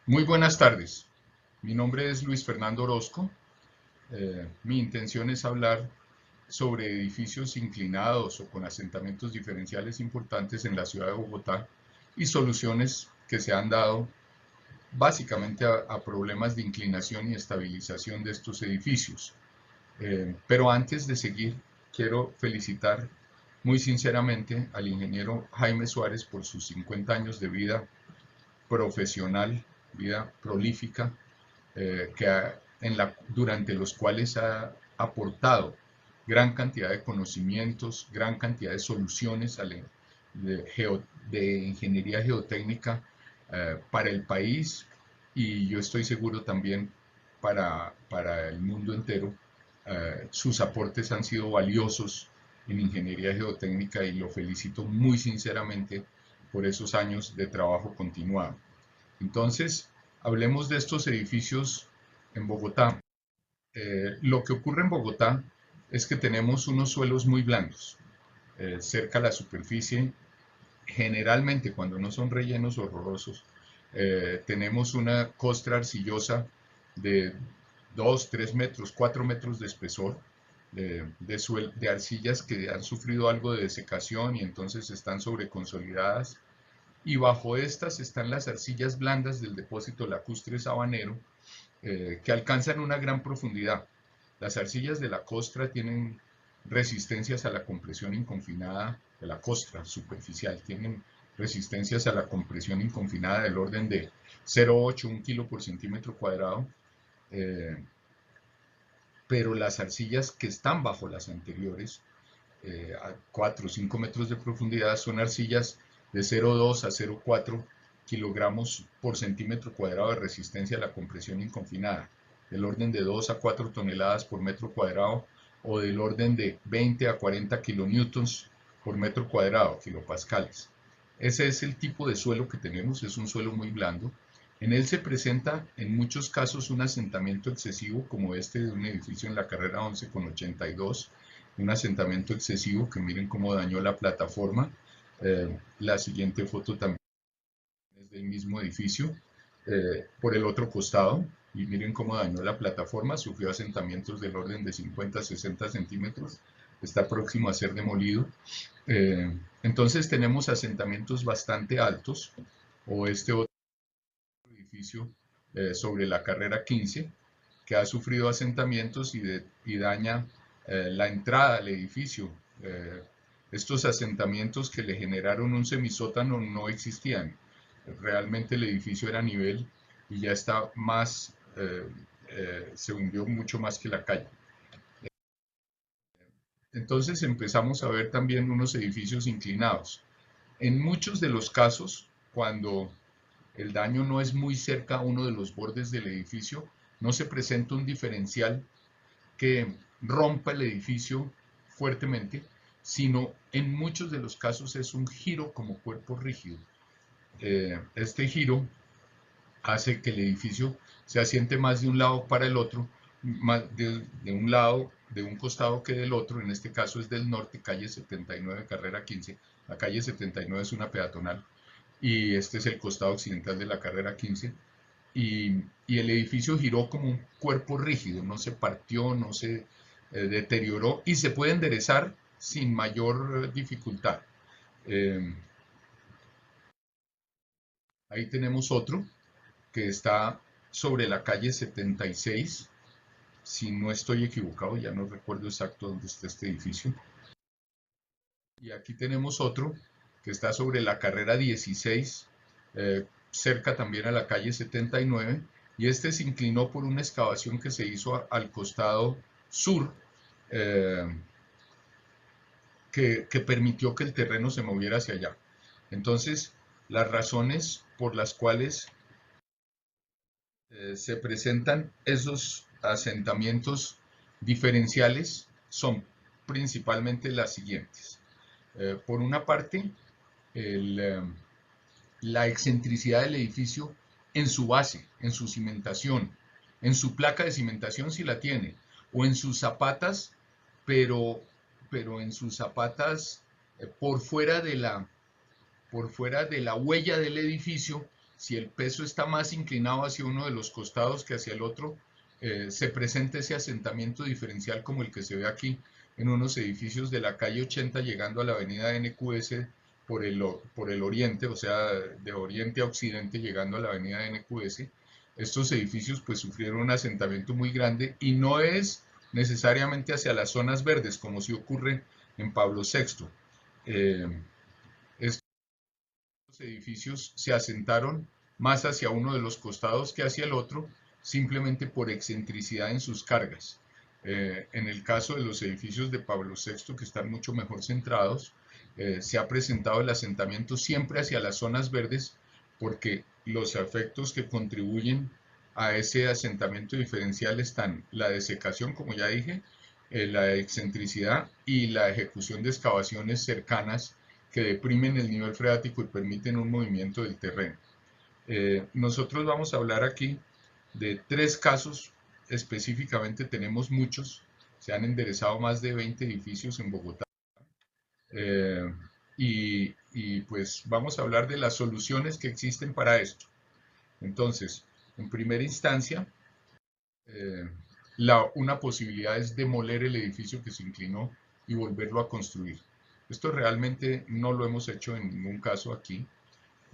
Muy buenas tardes. Mi nombre es Luis Fernando Orozco. Mi intención es hablar sobre edificios inclinados o con asentamientos diferenciales importantes en la ciudad de Bogotá y soluciones que se han dado básicamente a problemas de inclinación y estabilización de estos edificios. Pero antes de seguir, quiero felicitar muy sinceramente al ingeniero Jaime Suárez por sus 50 años de vida profesional, vida prolífica, durante los cuales ha aportado gran cantidad de conocimientos, gran cantidad de soluciones de ingeniería geotécnica para el país, y yo estoy seguro también para el mundo entero. Sus aportes han sido valiosos en ingeniería geotécnica y lo felicito muy sinceramente por esos años de trabajo continuado. Entonces, hablemos de estos edificios en Bogotá. Lo que ocurre en Bogotá es que tenemos unos suelos muy blandos, cerca a la superficie. Generalmente, cuando no son rellenos horrorosos, tenemos una costra arcillosa de 2, 3 metros, 4 metros de espesor, de arcillas que han sufrido algo de desecación y entonces están sobreconsolidadas, y bajo estas están las arcillas blandas del depósito lacustre sabanero, que alcanzan una gran profundidad. Las arcillas de la costra tienen resistencias a la compresión inconfinada de la costra superficial, tienen resistencias a la compresión inconfinada del orden de 0,8, 1 kilo por centímetro cuadrado, eh, pero las arcillas que están bajo las anteriores, a 4 o 5 metros de profundidad, son arcillas de 0,2 a 0,4 kilogramos por centímetro cuadrado de resistencia a la compresión inconfinada, del orden de 2 a 4 toneladas por metro cuadrado, o del orden de 20 a 40 kilonewtons por metro cuadrado, kilopascales. Ese es el tipo de suelo que tenemos, es un suelo muy blando. En él se presenta en muchos casos un asentamiento excesivo, como este de un edificio en la carrera 11 con 82, un asentamiento excesivo que miren cómo dañó la plataforma. La siguiente foto también es del mismo edificio, por el otro costado, y miren cómo dañó la plataforma, sufrió asentamientos del orden de 50 a 60 centímetros, está próximo a ser demolido. Entonces tenemos asentamientos bastante altos, o este otro edificio sobre la carrera 15, que ha sufrido asentamientos y daña la entrada al edificio. Estos asentamientos que le generaron un semisótano no existían. Realmente el edificio era a nivel y ya está más, se hundió mucho más que la calle. Entonces empezamos a ver también unos edificios inclinados. En muchos de los casos, cuando el daño no es muy cerca a uno de los bordes del edificio, no se presenta un diferencial que rompa el edificio fuertemente, sino en muchos de los casos es un giro como cuerpo rígido. Este giro hace que el edificio se asiente más de un lado para el otro, más de un lado, de un costado que del otro. En este caso es del norte, calle 79, carrera 15. La calle 79 es una peatonal y este es el costado occidental de la carrera 15. Y el edificio giró como un cuerpo rígido, no se partió, no se deterioró, y se puede enderezar sin mayor dificultad. Eh, Ahí tenemos otro que está sobre la calle 76, si no estoy equivocado, ya no recuerdo exacto dónde está este edificio. Y aquí tenemos otro que está sobre la carrera 16, cerca también a la calle 79, y este se inclinó por una excavación que se hizo al costado sur, eh, que permitió que el terreno se moviera hacia allá. Entonces, las razones por las cuales se presentan esos asentamientos diferenciales son principalmente las siguientes. Por una parte, el, la excentricidad del edificio en su base, en su cimentación, en su placa de cimentación si la tiene, o en sus zapatas, pero, pero en sus zapatas por fuera de la huella del edificio, si el peso está más inclinado hacia uno de los costados que hacia el otro, se presenta ese asentamiento diferencial como el que se ve aquí en unos edificios de la calle 80 llegando a la avenida NQS por el oriente, o sea, de oriente a occidente llegando a la avenida NQS. Estos edificios pues sufrieron un asentamiento muy grande y no es necesariamente hacia las zonas verdes como si ocurre en Pablo VI. Estos edificios se asentaron más hacia uno de los costados que hacia el otro, simplemente por excentricidad en sus cargas. En el caso de los edificios de Pablo VI, que están mucho mejor centrados, se ha presentado el asentamiento siempre hacia las zonas verdes porque los efectos que contribuyen a ese asentamiento diferencial están la desecación, como ya dije, la excentricidad y la ejecución de excavaciones cercanas que deprimen el nivel freático y permiten un movimiento del terreno. Nosotros vamos a hablar aquí de 3 casos, específicamente tenemos muchos, se han enderezado más de 20 edificios en Bogotá, eh, y pues vamos a hablar de las soluciones que existen para esto. Entonces, en primera instancia, eh, una posibilidad es demoler el edificio que se inclinó y volverlo a construir. Esto realmente no lo hemos hecho en ningún caso aquí,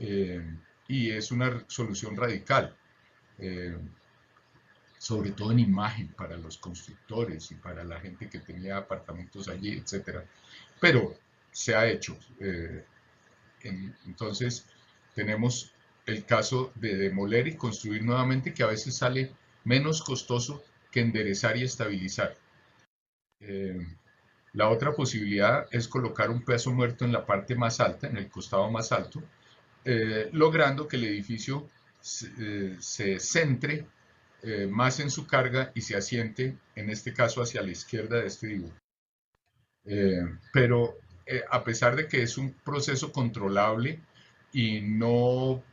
eh, y es una solución radical, eh, sobre todo en imagen para los constructores y para la gente que tenía apartamentos allí, etc. Pero se ha hecho. Entonces, tenemos el caso de demoler y construir nuevamente, que a veces sale menos costoso que enderezar y estabilizar. Eh, la otra posibilidad es colocar un peso muerto en la parte más alta, en el costado más alto, logrando que el edificio se centre más en su carga y se asiente, en este caso, hacia la izquierda de este dibujo. Pero a pesar de que es un proceso controlable y no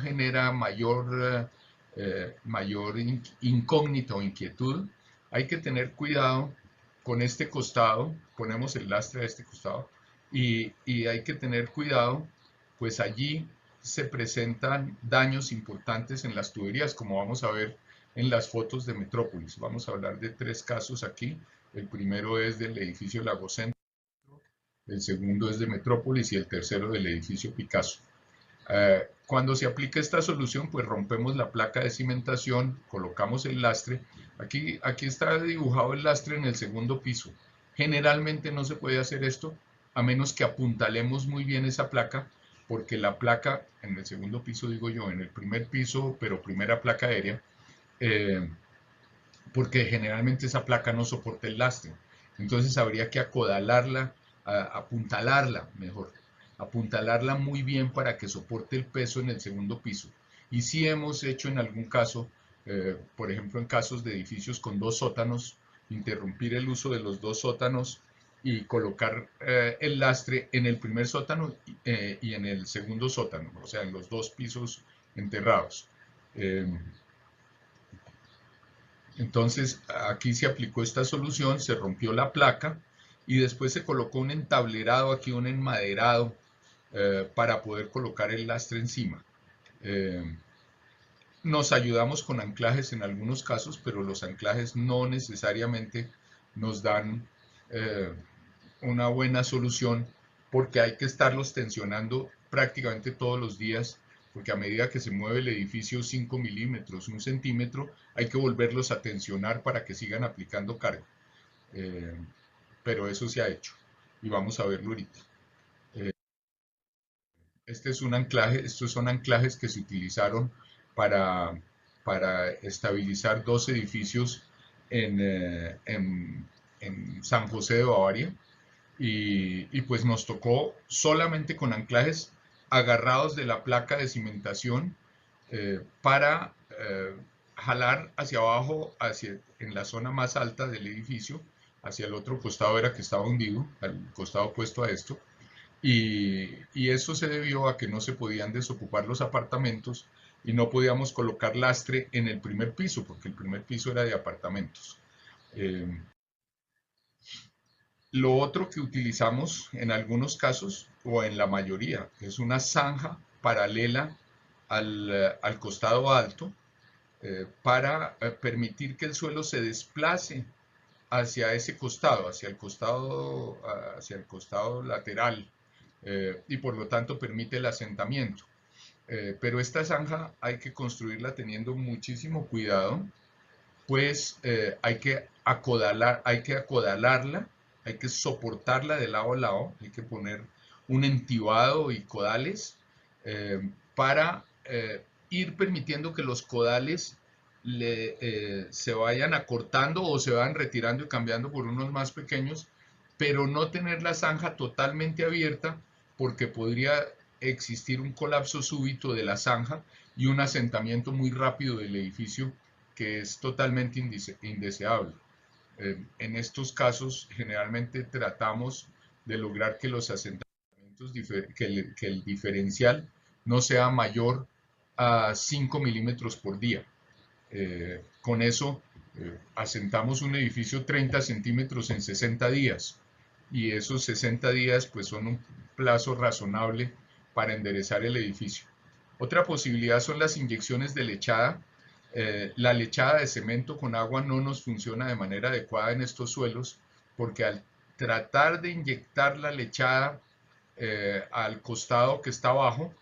genera mayor incógnita o inquietud, hay que tener cuidado con este costado, ponemos el lastre a este costado, y hay que tener cuidado, pues allí se presentan daños importantes en las tuberías, como vamos a ver en las fotos de Metrópolis. Vamos a hablar de 3 casos aquí. El primero es del edificio Lagocentro, el segundo es de Metrópolis y el tercero del edificio Picasso. Cuando se aplica esta solución, pues rompemos la placa de cimentación, colocamos el lastre. Aquí está dibujado el lastre en el segundo piso. Generalmente no se puede hacer esto a menos que apuntalemos muy bien esa placa, porque la placa en el segundo piso, digo yo, en el primer piso, pero primera placa aérea, eh, porque generalmente esa placa no soporta el lastre. Entonces habría que acodalarla, apuntalarla mejor, apuntalarla muy bien para que soporte el peso en el segundo piso. Y si hemos hecho en algún caso, por ejemplo en casos de edificios con 2 sótanos, interrumpir el uso de los 2 sótanos y colocar el lastre en el primer sótano y en el segundo sótano, o sea, en los 2 pisos enterrados. Entonces, aquí se aplicó esta solución, se rompió la placa y después se colocó un entablerado, aquí un enmaderado, para poder colocar el lastre encima. Eh, Nos ayudamos con anclajes en algunos casos, pero los anclajes no necesariamente nos dan eh, una buena solución, porque hay que estarlos tensionando prácticamente todos los días, porque a medida que se mueve el edificio 5 milímetros, 1 centímetro, hay que volverlos a tensionar para que sigan aplicando carga. Eh, pero eso se ha hecho y vamos a verlo ahorita. Eh, este es un anclaje, estos son anclajes que se utilizaron para, para estabilizar 2 edificios en San José de Bavaria. Y pues nos tocó solamente con anclajes agarrados de la placa de cimentación, para jalar hacia abajo, en la zona más alta del edificio, hacia el otro costado era que estaba hundido, al costado opuesto a esto, y eso se debió a que no se podían desocupar los apartamentos y no podíamos colocar lastre en el primer piso, porque el primer piso era de apartamentos. Eh, Lo otro que utilizamos en algunos casos, o en la mayoría, es una zanja paralela al costado alto para permitir que el suelo se desplace hacia ese costado, hacia el costado lateral, y por lo tanto permite el asentamiento. Pero esta zanja hay que construirla teniendo muchísimo cuidado, pues hay que acodalarla, hay que soportarla de lado a lado, hay que poner un entibado y codales para ir permitiendo que los codales se vayan acortando o se vayan retirando y cambiando por unos más pequeños, pero no tener la zanja totalmente abierta porque podría existir un colapso súbito de la zanja y un asentamiento muy rápido del edificio que es totalmente indeseable. En estos casos, generalmente tratamos de lograr que los asentamientos, que el diferencial no sea mayor a 5 milímetros por día. Con eso, asentamos un edificio 30 centímetros en 60 días y esos 60 días pues son un plazo razonable para enderezar el edificio. Otra posibilidad son las inyecciones de lechada. La lechada de cemento con agua no nos funciona de manera adecuada en estos suelos porque al tratar de inyectar la lechada al costado que está abajo,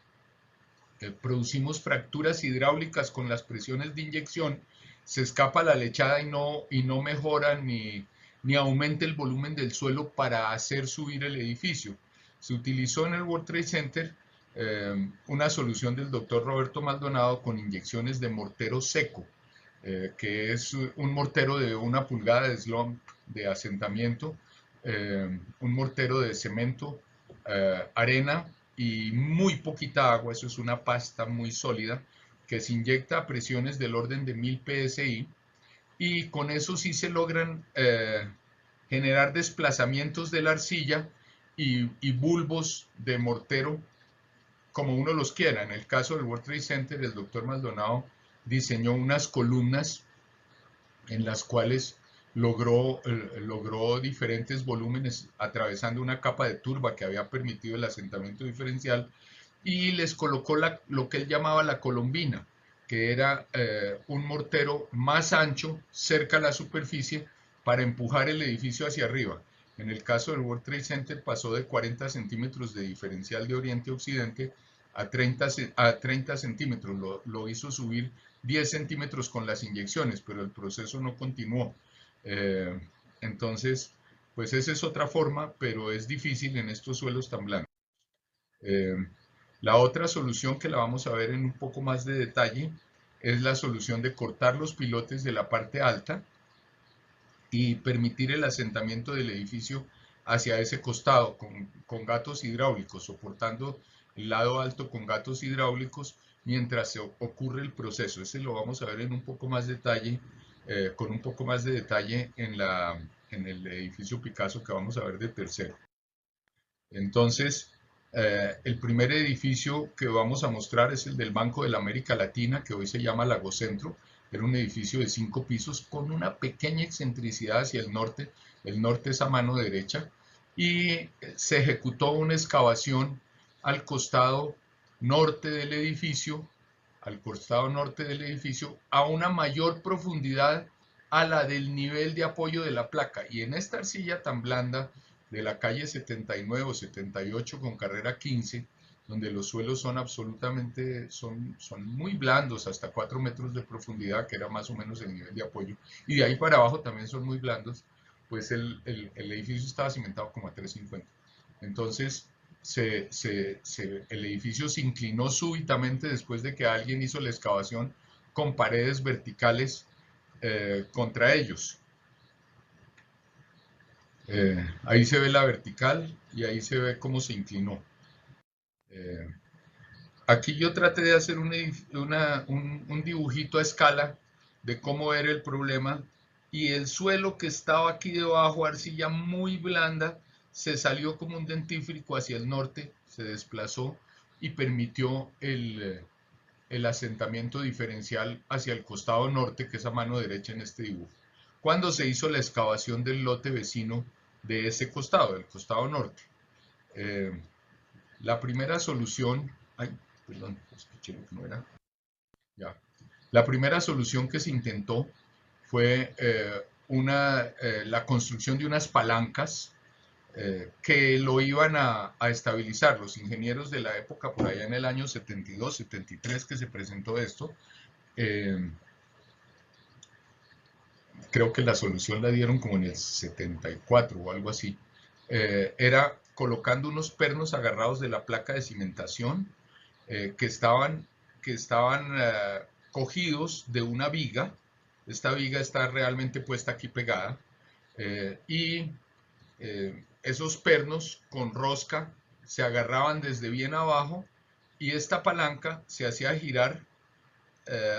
producimos fracturas hidráulicas con las presiones de inyección, se escapa la lechada y no mejora ni aumenta el volumen del suelo para hacer subir el edificio. Se utilizó en el World Trade Center una solución del doctor Roberto Maldonado con inyecciones de mortero seco, que es un mortero de 1 pulgada de slump de asentamiento, un mortero de cemento, arena y muy poquita agua, eso es una pasta muy sólida, que se inyecta a presiones del orden de 1000 psi, y con eso sí se logran generar desplazamientos de la arcilla y bulbos de mortero como uno los quiera. En el caso del World Trade Center, el doctor Maldonado diseñó unas columnas en las cuales logró diferentes volúmenes atravesando una capa de turba que había permitido el asentamiento diferencial y les colocó lo que él llamaba la colombina, que era un mortero más ancho cerca a la superficie para empujar el edificio hacia arriba. En el caso del World Trade Center pasó de 40 centímetros de diferencial de oriente a occidente a 30 centímetros, lo hizo subir 10 centímetros con las inyecciones, pero el proceso no continuó. Entonces, pues esa es otra forma, pero es difícil en estos suelos tan blandos. La otra solución que la vamos a ver en un poco más de detalle es la solución de cortar los pilotes de la parte alta y permitir el asentamiento del edificio hacia ese costado con gatos hidráulicos, soportando el lado alto con gatos hidráulicos mientras se ocurre el proceso. Ese lo vamos a ver en un poco más detalle, con un poco más de detalle en el edificio Picasso que vamos a ver de tercero. Entonces, el primer edificio que vamos a mostrar es el del Banco de la América Latina, que hoy se llama Lagocentro. Era un edificio de 5 pisos con una pequeña excentricidad hacia el norte. El norte es a mano derecha. Y se ejecutó una excavación al costado norte del edificio, a una mayor profundidad a la del nivel de apoyo de la placa. Y en esta arcilla tan blanda de la calle 79 o 78 con carrera 15, donde los suelos son son muy blandos, hasta 4 metros de profundidad, que era más o menos el nivel de apoyo, y de ahí para abajo también son muy blandos, pues el edificio estaba cimentado como a 350. Entonces, el edificio se inclinó súbitamente después de que alguien hizo la excavación con paredes verticales contra ellos. Ahí se ve la vertical y ahí se ve cómo se inclinó. Eh, Aquí yo traté de hacer un dibujito a escala de cómo era el problema, y el suelo que estaba aquí debajo, arcilla muy blanda, se salió como un dentífrico hacia el norte, se desplazó y permitió el asentamiento diferencial hacia el costado norte, que es a mano derecha en este dibujo. Cuando se hizo la excavación del lote vecino de ese costado, del costado norte. La primera solución, ay, perdón, escuché lo que no era. Ya. La primera solución que se intentó fue la construcción de unas palancas que lo iban a estabilizar. Los ingenieros de la época, por allá en el año 72, 73 que se presentó esto, eh, creo que la solución la dieron como en el 74 o algo así, era colocando unos pernos agarrados de la placa de cimentación que estaban cogidos de una viga. Esta viga está realmente puesta aquí pegada y esos pernos con rosca se agarraban desde bien abajo y esta palanca se hacía girar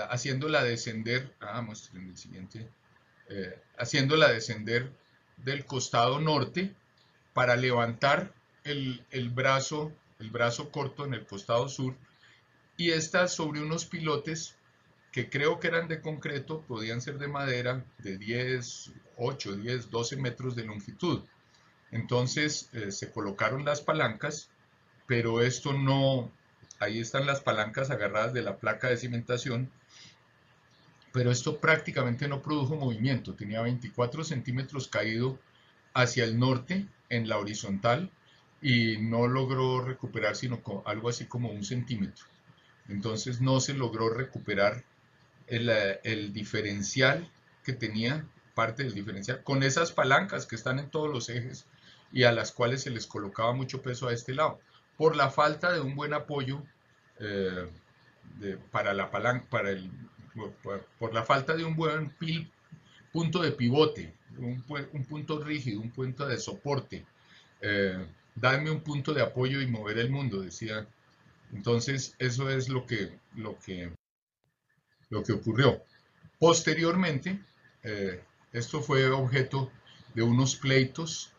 haciéndola descender, muestren el siguiente, haciéndola descender del costado norte para levantar el brazo corto en el costado sur y esta sobre unos pilotes que creo que eran de concreto, podían ser de madera de 10, 8, 10, 12 metros de longitud. Entonces se colocaron las palancas, pero esto no, ahí están las palancas agarradas de la placa de cimentación, pero esto prácticamente no produjo movimiento, tenía 24 centímetros caído hacia el norte en la horizontal y no logró recuperar sino algo así como 1 centímetro. Entonces no se logró recuperar el diferencial que tenía, parte del diferencial, con esas palancas que están en todos los ejes y a las cuales se les colocaba mucho peso a este lado, por la falta de un buen apoyo eh, para la palanca, por la falta de un buen punto de pivote, un punto rígido, un punto de soporte. Darme un punto de apoyo y mover el mundo, decía. Entonces, eso es lo que ocurrió. Posteriormente, esto fue objeto de unos pleitos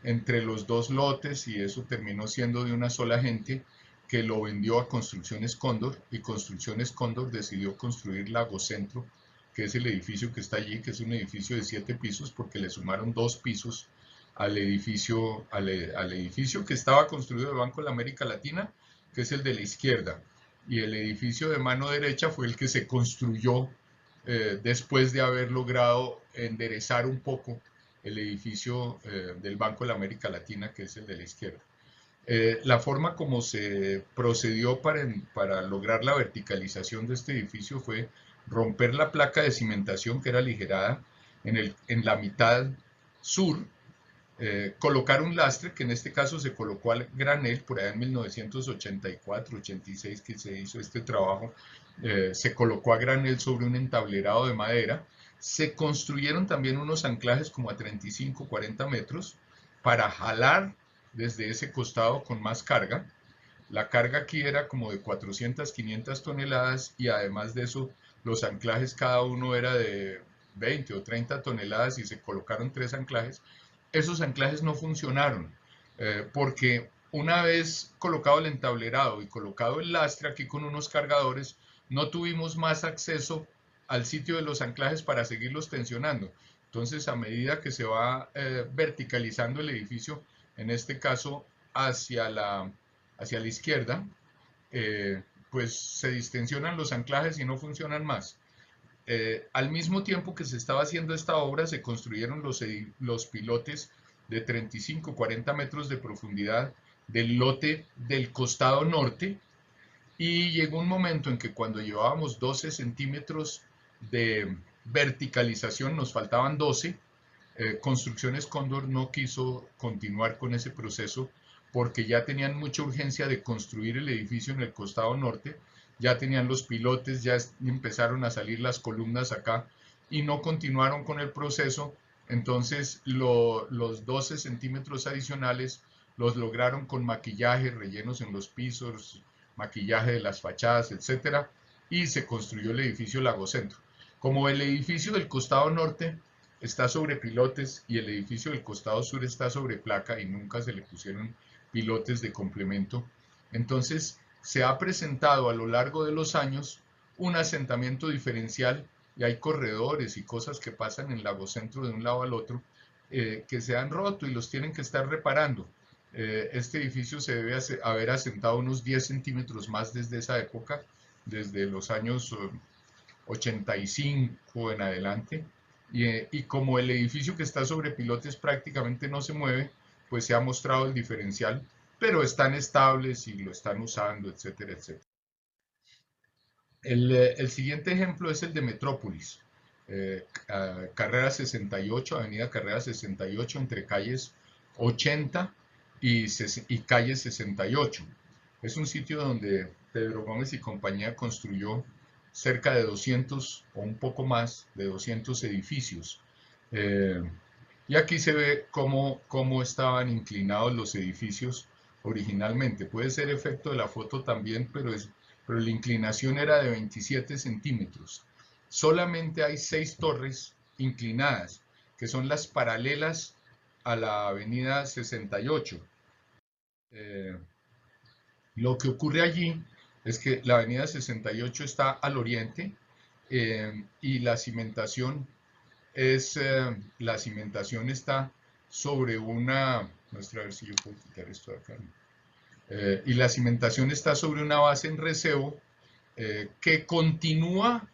entre los dos lotes y eso terminó siendo de una sola gente que lo vendió a Construcciones Cóndor y Construcciones Cóndor decidió construir Lagocentro, que es el edificio que está allí, que es un edificio de 7 pisos porque le sumaron 2 pisos al edificio que estaba construido de Banco de la América Latina, que es el de la izquierda, y el edificio de mano derecha fue el que se construyó después de haber logrado enderezar un poco el edificio del Banco de la América Latina, que es el de la izquierda. La forma como se procedió para lograr la verticalización de este edificio fue romper la placa de cimentación que era aligerada en la mitad sur, colocar un lastre, que en este caso se colocó al granel, por allá en 1984, 86 que se hizo este trabajo, se colocó a granel sobre un entablerado de madera, se construyeron también unos anclajes como a 35, 40 metros para jalar desde ese costado con más carga. La carga aquí era como de 400, 500 toneladas y además de eso los anclajes cada uno era de 20 o 30 toneladas y se colocaron 3 anclajes. Esos anclajes no funcionaron porque una vez colocado el entablerado y colocado el lastre aquí con unos cargadores, no tuvimos más acceso al sitio de los anclajes para seguirlos tensionando. Entonces, a medida que se va verticalizando el edificio, en este caso hacia la izquierda, pues se distensionan los anclajes y no funcionan más. Al mismo tiempo que se estaba haciendo esta obra, se construyeron los pilotes de 35, 40 metros de profundidad del lote del costado norte y llegó un momento en que cuando llevábamos 12 centímetros de verticalización, nos faltaban 12, Construcciones Cóndor no quiso continuar con ese proceso porque ya tenían mucha urgencia de construir el edificio en el costado norte, ya tenían los pilotes, ya empezaron a salir las columnas acá y no continuaron con el proceso, entonces los 12 centímetros adicionales los lograron con maquillaje, rellenos en los pisos, maquillaje de las fachadas, etcétera, y se construyó el edificio Lagocentro. Como el edificio del costado norte está sobre pilotes y el edificio del costado sur está sobre placa y nunca se le pusieron pilotes de complemento. Entonces se ha presentado a lo largo de los años un asentamiento diferencial y hay corredores y cosas que pasan en Lagocentro de un lado al otro que se han roto y los tienen que estar reparando. Este edificio se debe haber asentado unos 10 centímetros más desde esa época, desde los años 85 en adelante. Y como el edificio que está sobre pilotes prácticamente no se mueve, pues se ha mostrado el diferencial, pero están estables y lo están usando, etcétera, etcétera. El siguiente ejemplo es el de Metrópolis. Carrera 68, Avenida Carrera 68, entre calles 80 y calle 68. Es un sitio donde Pedro Gómez y compañía construyó cerca de 200 o un poco más de 200 edificios. Eh, y aquí se ve cómo estaban inclinados los edificios originalmente. Puede ser efecto de la foto también, pero la inclinación era de 27 centímetros. Solamente hay 6 torres inclinadas, que son las paralelas a la avenida 68. Eh, lo que ocurre allí es que la avenida 68 está al oriente y la cimentación está sobre una, muestra a ver si yo puedo quitar esto de acá, y la cimentación está sobre una base en recebo que continúa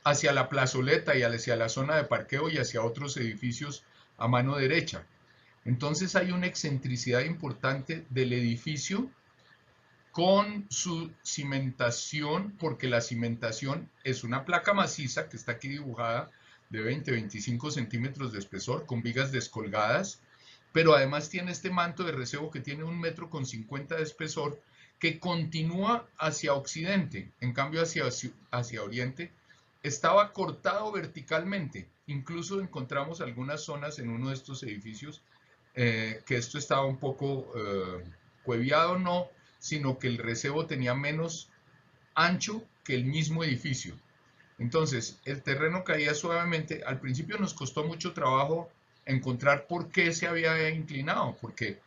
hacia la plazoleta y hacia la zona de parqueo y hacia otros edificios a mano derecha. Entonces hay una excentricidad importante del edificio con su cimentación, porque la cimentación es una placa maciza que está aquí dibujada de 20-25 centímetros de espesor con vigas descolgadas, pero además tiene este manto de recebo que tiene 1,50 m de espesor que continúa hacia occidente, en cambio hacia oriente estaba cortado verticalmente. Incluso encontramos algunas zonas en uno de estos edificios que esto estaba un poco cueviado, no, sino que el recebo tenía menos ancho que el mismo edificio. Entonces, el terreno caía suavemente. Al principio nos costó mucho trabajo encontrar por qué se había inclinado, porque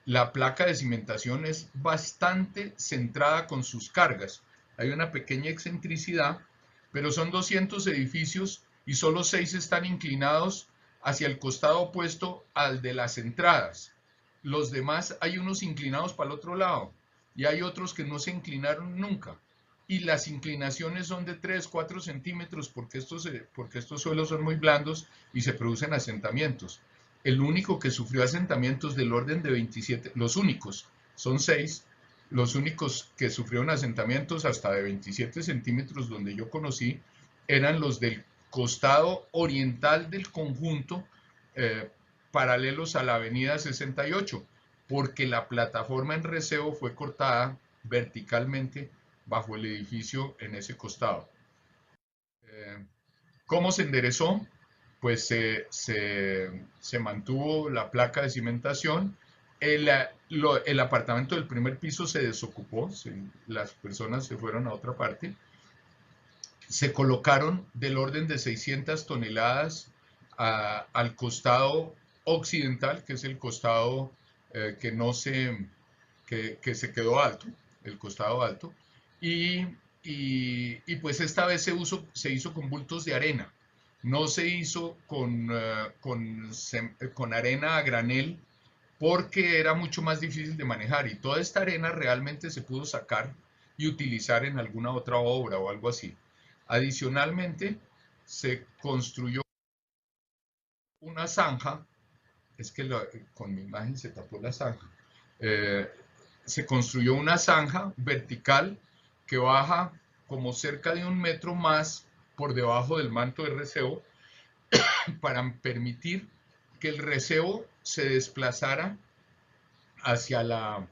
la placa de cimentación es bastante centrada con sus cargas. Hay una pequeña excentricidad, pero son 200 edificios y solo 6 están inclinados hacia el costado opuesto al de las entradas. Los demás hay unos inclinados para el otro lado y hay otros que no se inclinaron nunca. Y las inclinaciones son de 3, 4 centímetros porque estos suelos son muy blandos y se producen asentamientos. El único que sufrió asentamientos del orden de 27, los únicos, son 6, los únicos que sufrieron asentamientos hasta de 27 centímetros donde yo conocí eran los del costado oriental del conjunto, paralelos a la avenida 68, porque la plataforma en recebo fue cortada verticalmente bajo el edificio en ese costado. ¿Cómo se enderezó? Pues se mantuvo la placa de cimentación, el apartamento del primer piso se desocupó, las personas se fueron a otra parte, se colocaron del orden de 600 toneladas al costado occidental, que es el costado que no se, que se quedó alto, el costado alto, y, y pues esta vez se hizo con bultos de arena, no se hizo con arena a granel porque era mucho más difícil de manejar y toda esta arena realmente se pudo sacar y utilizar en alguna otra obra o algo así. Adicionalmente, se construyó una zanja, es que con mi imagen se tapó la zanja, eh, se construyó una zanja vertical que baja como cerca de 1 metro más por debajo del manto de recebo para permitir que el recebo se desplazara hacia la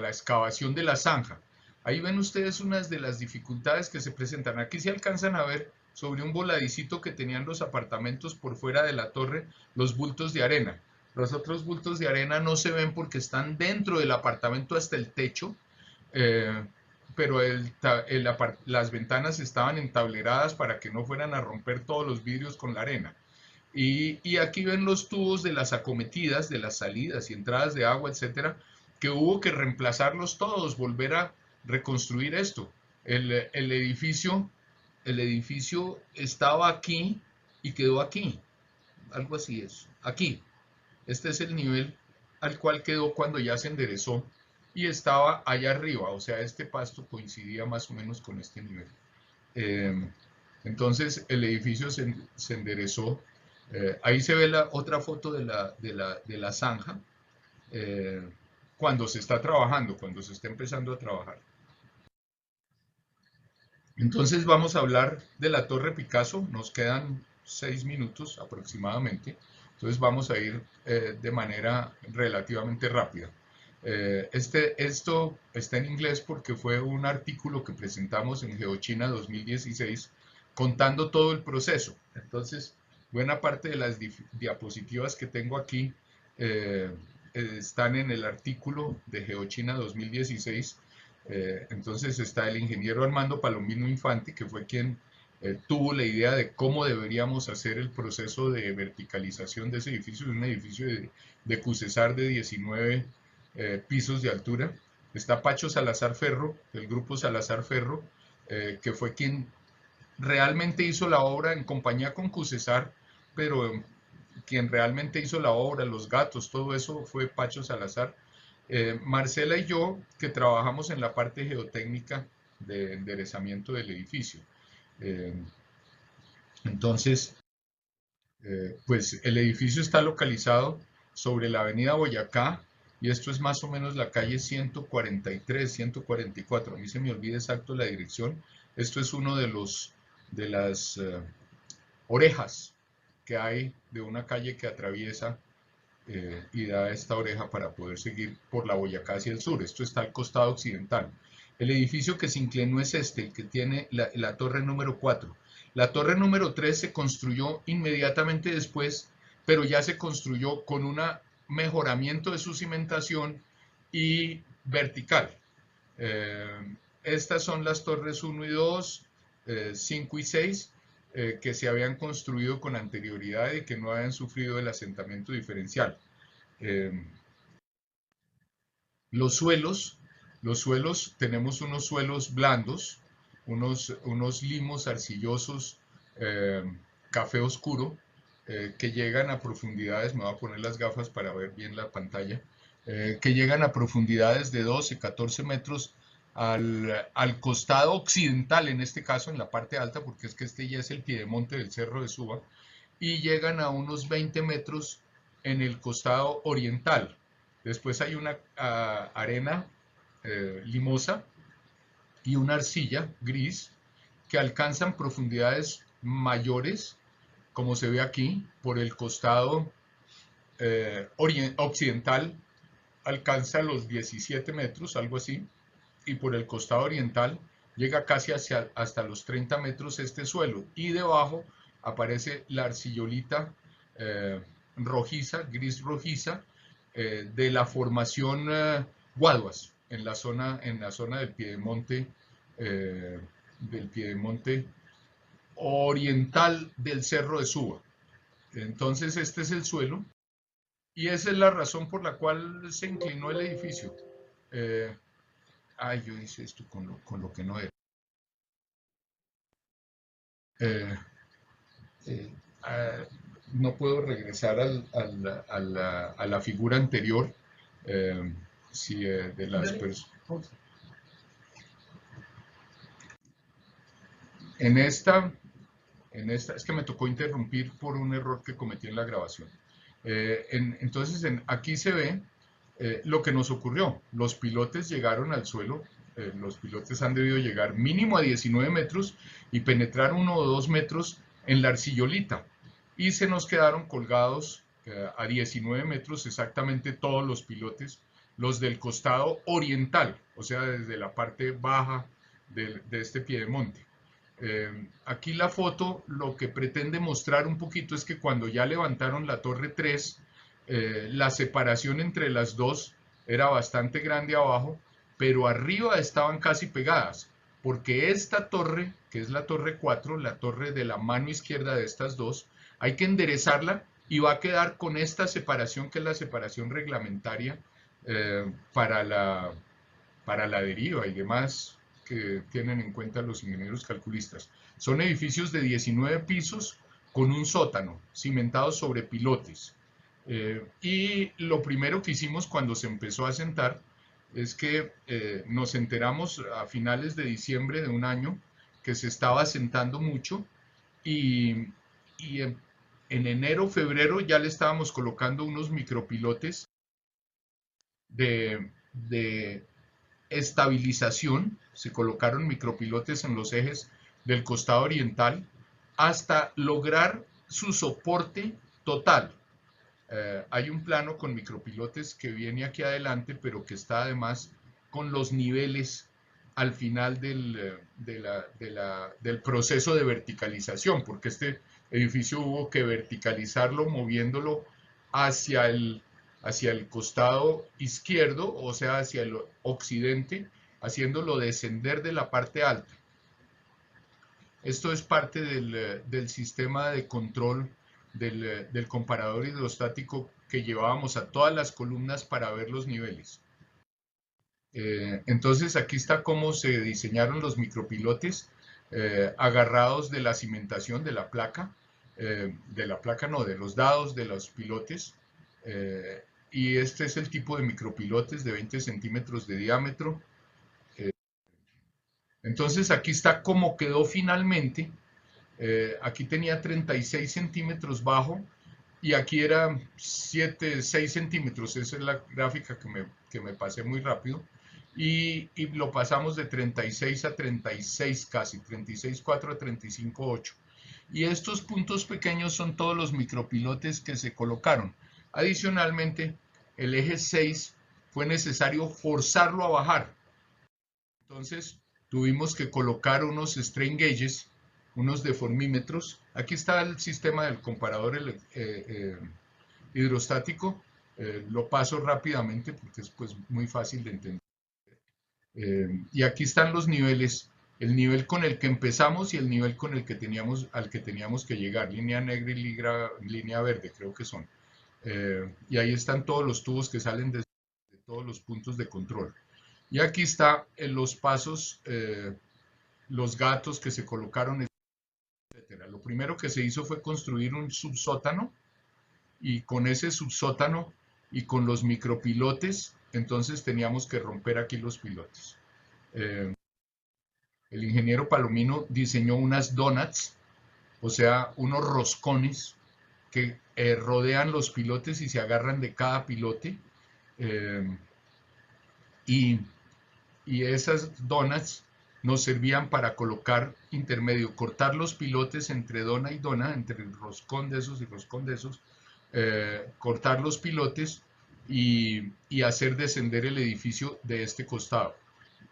excavación de la zanja. Ahí ven ustedes unas de las dificultades que se presentan. Aquí se alcanzan a ver sobre un voladicito que tenían los apartamentos por fuera de la torre, los bultos de arena. Los otros bultos de arena no se ven porque están dentro del apartamento hasta el techo, eh, pero las ventanas estaban entableradas para que no fueran a romper todos los vidrios con la arena. Y aquí ven los tubos de las acometidas, de las salidas y entradas de agua, etcétera, que hubo que reemplazarlos todos, volver a reconstruir esto. El edificio estaba aquí y quedó aquí, algo así es, aquí. Este es el nivel al cual quedó cuando ya se enderezó y estaba allá arriba, o sea, este pasto coincidía más o menos con este nivel. Entonces el edificio se enderezó. Ahí se ve la otra foto de la zanja eh, cuando se está trabajando, cuando se está empezando a trabajar. Entonces vamos a hablar de la Torre Picasso, nos quedan 6 minutos aproximadamente, entonces vamos a ir de manera relativamente rápida. Esto está en inglés porque fue un artículo que presentamos en GeoChina 2016 contando todo el proceso. Entonces, buena parte de las diapositivas que tengo aquí eh, están en el artículo de GeoChina 2016. Entonces está el ingeniero Armando Palomino Infante, que fue quien tuvo la idea de cómo deberíamos hacer el proceso de verticalización de ese edificio, un edificio de CUSESAR de 19 pisos de altura. Está Pacho Salazar Ferro, del grupo Salazar Ferro, que fue quien realmente hizo la obra en compañía con CUSESAR, pero quien realmente hizo la obra, los gatos, todo eso fue Pacho Salazar. Marcela y yo, que trabajamos en la parte geotécnica de enderezamiento del edificio. Eh, entonces, pues el edificio está localizado sobre la avenida Boyacá y esto es más o menos la calle 143, 144. A mí se me olvida exacto la dirección. Esto es uno de las orejas que hay de una calle que atraviesa y da esta oreja para poder seguir por la Boyacá hacia el sur. Esto está al costado occidental. El edificio que se inclinó es este, el que tiene la torre número 4. La torre número 3 se construyó inmediatamente después, pero ya se construyó con un mejoramiento de su cimentación y vertical. Estas son las torres 1 y 2, 5 y 6, que se habían construido con anterioridad y que no habían sufrido el asentamiento diferencial. Eh, los suelos, tenemos unos suelos blandos, unos limos arcillosos, eh, café oscuro, que llegan a profundidades, me voy a poner las gafas para ver bien la pantalla, que llegan a profundidades de 12, 14 metros al costado occidental, en este caso en la parte alta, porque es que este ya es el piedemonte del Cerro de Suba, y llegan a unos 20 metros en el costado oriental. Después hay una arena limosa y una arcilla gris que alcanzan profundidades mayores, como se ve aquí, por el costado occidental alcanza los 17 metros, algo así, y por el costado oriental llega casi hasta los 30 metros este suelo, y debajo aparece la arcillolita rojiza, gris rojiza, de la formación Guaduas, en la zona del piedemonte oriental del Cerro de Suba. Entonces este es el suelo, y esa es la razón por la cual se inclinó el edificio. Eh, yo hice esto con lo que no era. Eh, eh, ah, no puedo regresar a la figura anterior. eh, si, de las personas. En esta, es que me tocó interrumpir por un error que cometí en la grabación. Entonces, aquí se ve lo que nos ocurrió. Los pilotes llegaron al suelo, los pilotes han debido llegar mínimo a 19 metros y penetrar 1 o 2 metros en la arcillolita. Y se nos quedaron colgados a 19 metros exactamente todos los pilotes, los del costado oriental, o sea, desde la parte baja de este piedemonte. Aquí la foto lo que pretende mostrar un poquito es que cuando ya levantaron la torre 3, la separación entre las dos era bastante grande abajo, pero arriba estaban casi pegadas, porque esta torre, que es la torre 4, la torre de la mano izquierda de estas dos, hay que enderezarla y va a quedar con esta separación, que es la separación reglamentaria para la deriva y demás que tienen en cuenta los ingenieros calculistas. Son edificios de 19 pisos con un sótano cimentado sobre pilotes. Y lo primero que hicimos cuando se empezó a sentar es que nos enteramos a finales de diciembre de un año que se estaba asentando mucho y en enero, febrero ya le estábamos colocando unos micropilotes de estabilización, se colocaron micropilotes en los ejes del costado oriental hasta lograr su soporte total. Hay un plano con micropilotes que viene aquí adelante, pero que está además con los niveles al final del proceso de verticalización, porque este edificio hubo que verticalizarlo moviéndolo hacia hacia el costado izquierdo, o sea, hacia el occidente, haciéndolo descender de la parte alta. Esto es parte del sistema de control del comparador hidrostático que llevábamos a todas las columnas para ver los niveles. Entonces aquí está cómo se diseñaron los micropilotes agarrados de la cimentación de la placa no, de los dados de los pilotes. Y este es el tipo de micropilotes de 20 centímetros de diámetro. Entonces aquí está cómo quedó finalmente. Aquí tenía 36 centímetros bajo y aquí era 6 centímetros. Esa es la gráfica que me pasé muy rápido. Y lo pasamos de 36 a 36 casi, 36,4 a 35,8. Y estos puntos pequeños son todos los micropilotes que se colocaron. Adicionalmente, el eje 6 fue necesario forzarlo a bajar. Entonces, tuvimos que colocar unos strain gauges, unos deformímetros. Aquí está el sistema del comparador hidrostático. Lo paso rápidamente porque es pues, muy fácil de entender. Y aquí están los niveles, el nivel con el que empezamos y el nivel con el que al que teníamos que llegar, línea negra y línea verde, creo que son. Y ahí están todos los tubos que salen de todos los puntos de control. Y aquí está los pasos, los gatos que se colocaron, etcétera. Lo primero que se hizo fue construir un subsótano y con ese subsótano y con los micropilotes, entonces teníamos que romper aquí los pilotes. El ingeniero Palomino diseñó unas donuts, o sea, unos roscones que rodean los pilotes y se agarran de cada pilote. Y esas donuts nos servían para colocar intermedio, cortar los pilotes entre dona y dona, entre el roscón de esos y roscón de esos, cortar los pilotes y hacer descender el edificio de este costado.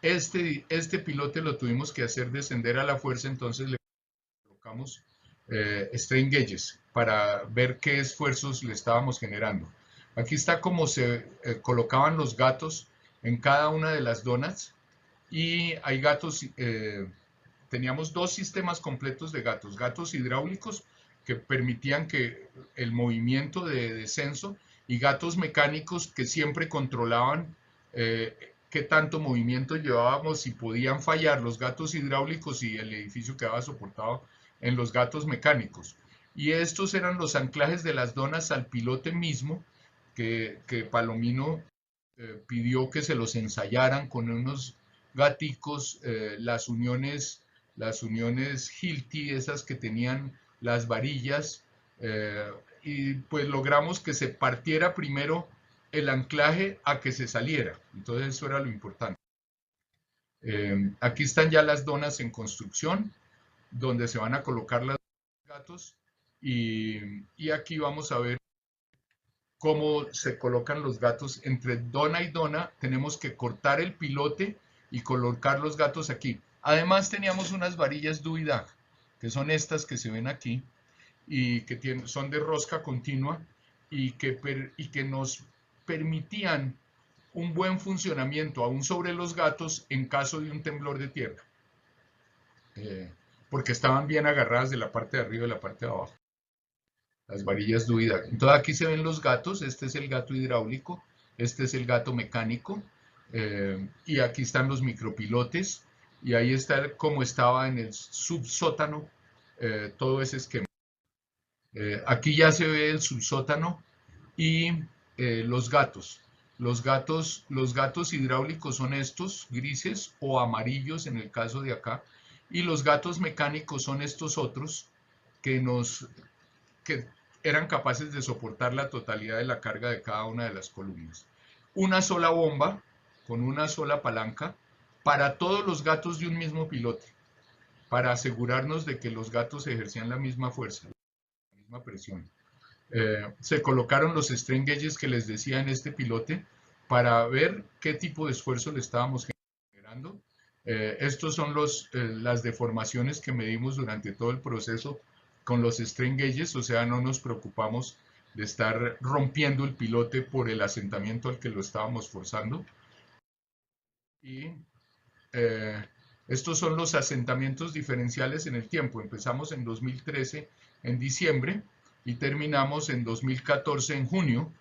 Este pilote lo tuvimos que hacer descender a la fuerza, entonces le colocamos strain gauges para ver qué esfuerzos le estábamos generando. Aquí está cómo se colocaban los gatos en cada una de las donuts y hay gatos, teníamos dos sistemas completos de gatos hidráulicos que permitían que el movimiento de descenso y gatos mecánicos que siempre controlaban qué tanto movimiento llevábamos y podían fallar los gatos hidráulicos y el edificio quedaba soportado en los gatos mecánicos. Y estos eran los anclajes de las donas al pilote mismo que Palomino pidió que se los ensayaran con unos gaticos, las uniones Hilti, esas que tenían las varillas, y pues logramos que se partiera primero el anclaje a que se saliera. Entonces eso era lo importante. Aquí están ya las donas en construcción, donde se van a colocar los gatos, y aquí vamos a ver cómo se colocan los gatos entre dona y dona. Tenemos que cortar el pilote y colocar los gatos aquí. Además teníamos unas varillas Duidag, que son estas que se ven aquí, y que son de rosca continua y que nos permitían un buen funcionamiento aún sobre los gatos en caso de un temblor de tierra, porque estaban bien agarradas de la parte de arriba y la parte de abajo. Las varillas Duidag. Entonces aquí se ven los gatos, este es el gato hidráulico, este es el gato mecánico, y aquí están los micropilotes, y ahí está como estaba en el subsótano todo ese esquema. Aquí ya se ve el subsótano, y los gatos. Los gatos hidráulicos son estos, grises o amarillos en el caso de acá, y los gatos mecánicos son estos otros que eran capaces de soportar la totalidad de la carga de cada una de las columnas. Una sola bomba con una sola palanca para todos los gatos de un mismo pilote, para asegurarnos de que los gatos ejercían la misma fuerza, la misma presión. Se colocaron los strain gauges que les decía en este pilote para ver qué tipo de esfuerzo le estábamos generando. Estos son las deformaciones que medimos durante todo el proceso con los strain gauges, o sea, no nos preocupamos de estar rompiendo el pilote por el asentamiento al que lo estábamos forzando. Y eh, estos son los asentamientos diferenciales en el tiempo. Empezamos en 2013 en diciembre y terminamos en 2014 en junio.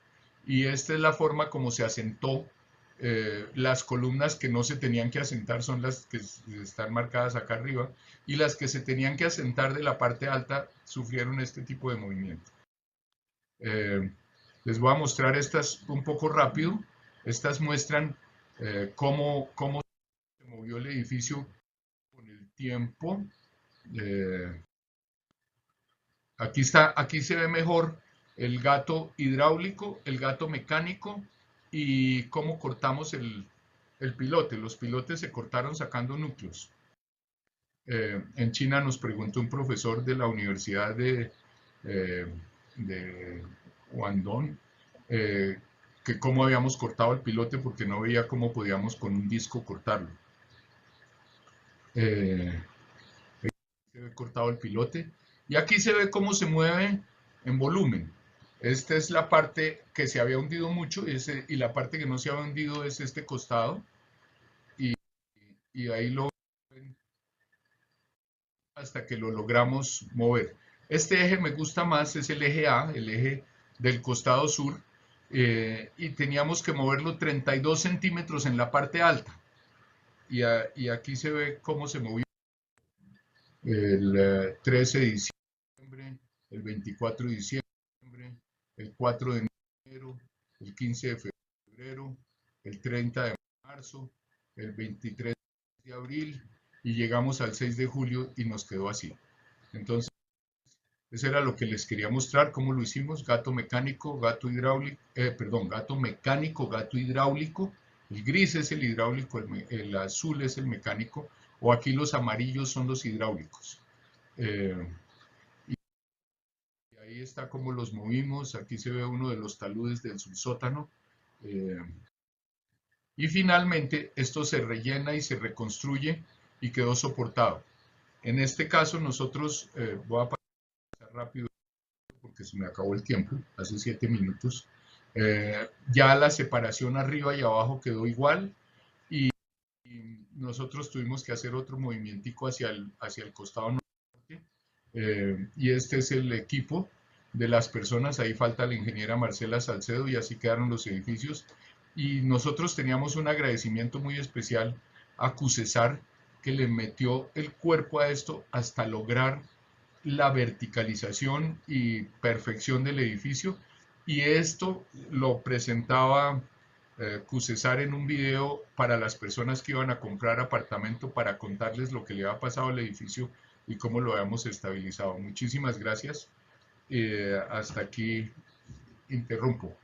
Y esta es la forma como se asentó. Las columnas que no se tenían que asentar son las que están marcadas acá arriba, y las que se tenían que asentar de la parte alta sufrieron este tipo de movimiento. Les voy a mostrar estas un poco rápido. Estas muestran cómo se movió el edificio con el tiempo. Aquí se ve mejor el gato hidráulico, el gato mecánico y cómo cortamos el pilote. Los pilotes se cortaron sacando núcleos. En China nos preguntó un profesor de la Universidad de Guangdong que cómo habíamos cortado el pilote porque no veía cómo podíamos con un disco cortarlo. Se ve cortado el pilote y aquí se ve cómo se mueve en volumen. Esta es la parte que se había hundido mucho y la parte que no se había hundido es este costado y ahí lo ven hasta que lo logramos mover. Este eje me gusta más, es el eje A, el eje del costado sur, y teníamos que moverlo 32 centímetros en la parte alta. Y aquí se ve cómo se movió el 13 de diciembre, el 24 de diciembre, el 4 de enero, el 15 de febrero, el 30 de marzo, el 23 de abril y llegamos al 6 de julio y nos quedó así. Entonces, eso era lo que les quería mostrar, cómo lo hicimos, gato mecánico, gato hidráulico, gato mecánico, gato hidráulico, el gris es el hidráulico, el azul es el mecánico, o aquí los amarillos son los hidráulicos. Y ahí está cómo los movimos, aquí se ve uno de los taludes del subsótano. Y finalmente esto se rellena y se reconstruye y quedó soportado. En este caso nosotros, voy a pasar rápido porque se me acabó el tiempo, hace 7 minutos. Ya la separación arriba y abajo quedó igual y nosotros tuvimos que hacer otro movimientico hacia el costado norte. Y este es el equipo de las personas, ahí falta la ingeniera Marcela Salcedo y así quedaron los edificios. Y nosotros teníamos un agradecimiento muy especial a CUSESAR, que le metió el cuerpo a esto hasta lograr la verticalización y perfección del edificio, y esto lo presentaba CUSESAR en un video para las personas que iban a comprar apartamento para contarles lo que le había pasado al edificio y cómo lo habíamos estabilizado. Muchísimas gracias. Hasta aquí interrumpo.